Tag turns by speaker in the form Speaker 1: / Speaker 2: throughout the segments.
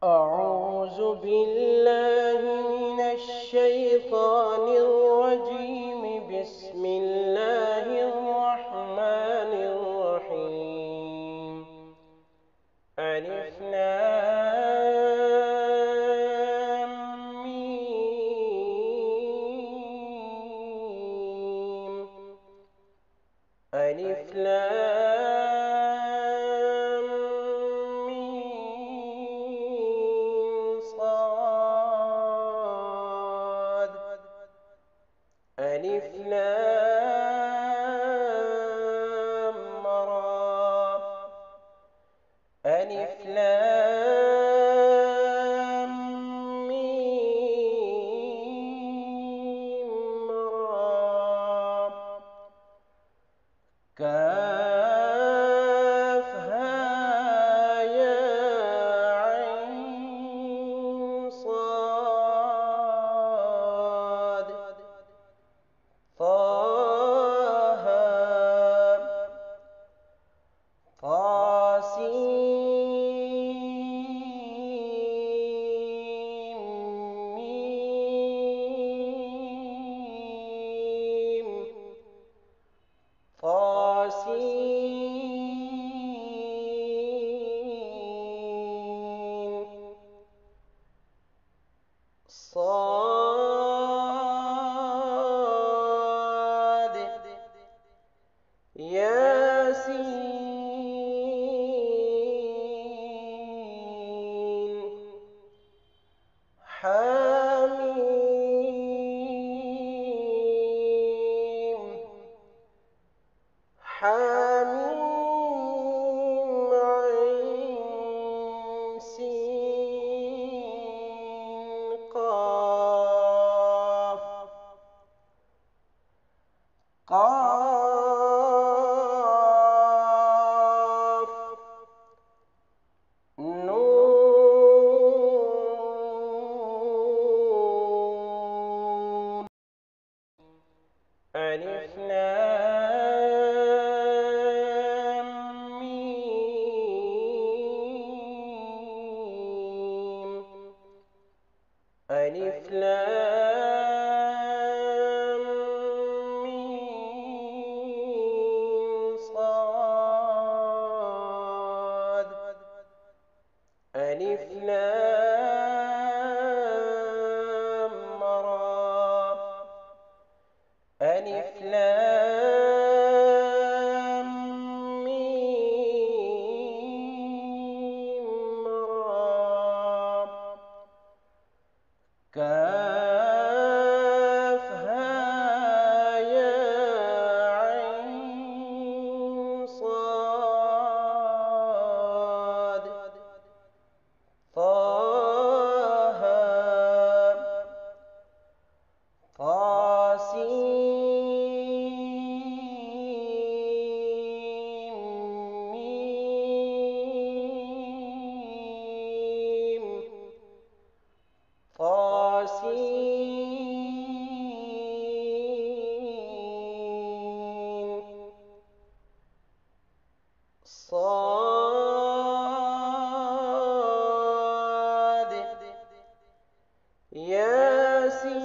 Speaker 1: أعوذ بالله من الشيطان الرجيم. بسم الله الرحمن الرحيم. ألف لام ميم. ألف لام ميم صاد. ألف لام را. ألف لام ميم را. كافها يا عين صاد. طه طاسيم ميم طاسين صاد ياسين حميم حميم عين سين قاف قاف نون. ألف لام ميم. ألف لام ميم صاد. ألف لام را. ألف لام ميم را. كافها يا عين صاد. طه طاسيم ميم طاسين صاد ياسين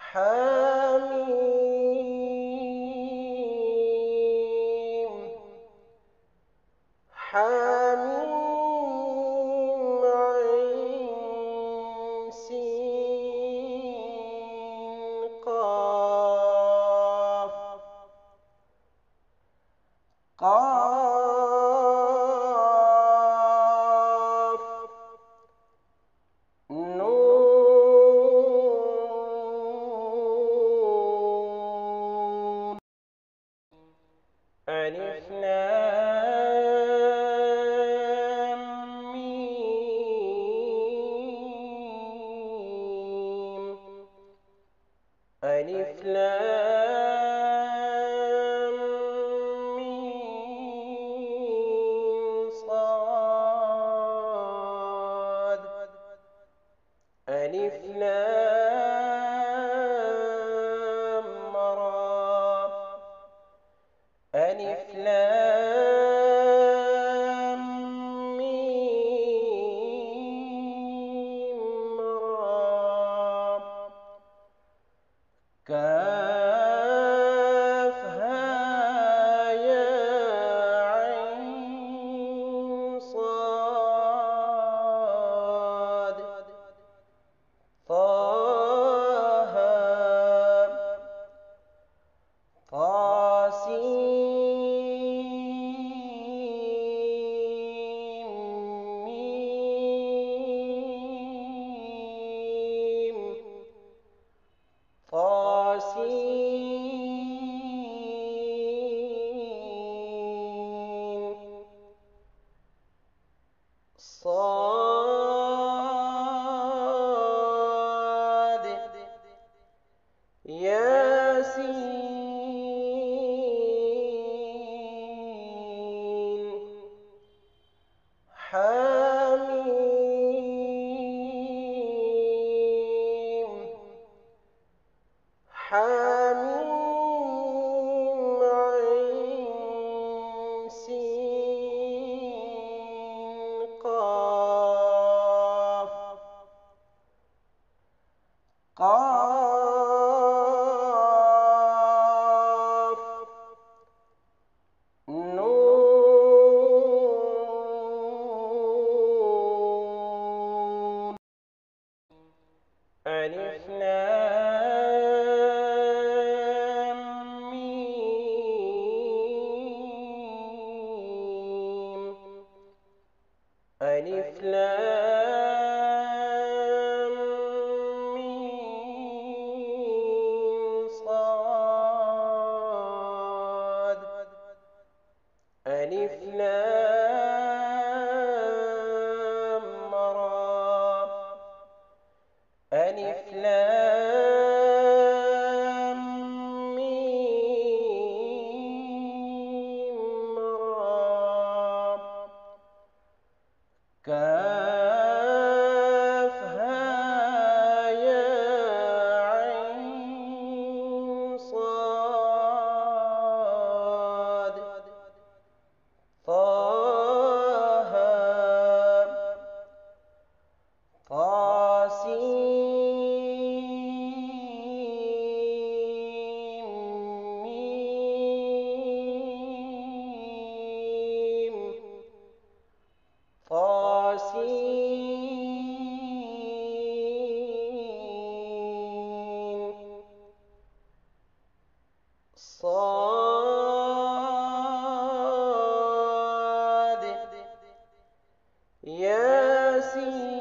Speaker 1: حميم حميم عين سين قاف قاف نون. ألف لام ميم. ألف لام ميم صاد. ألف لام را. ألف لام ميم را كاف ها يا عين صاد طه طاسيم ميم طاسين صاد ياسين حميم حميم عين سين قاف قاف نون ألف لام ميم ألف لام ميم صاد ألف لام را ألف لام ميم را كاف ها يا عين صاد طه طاسيم ميم طاسين صاد ياسين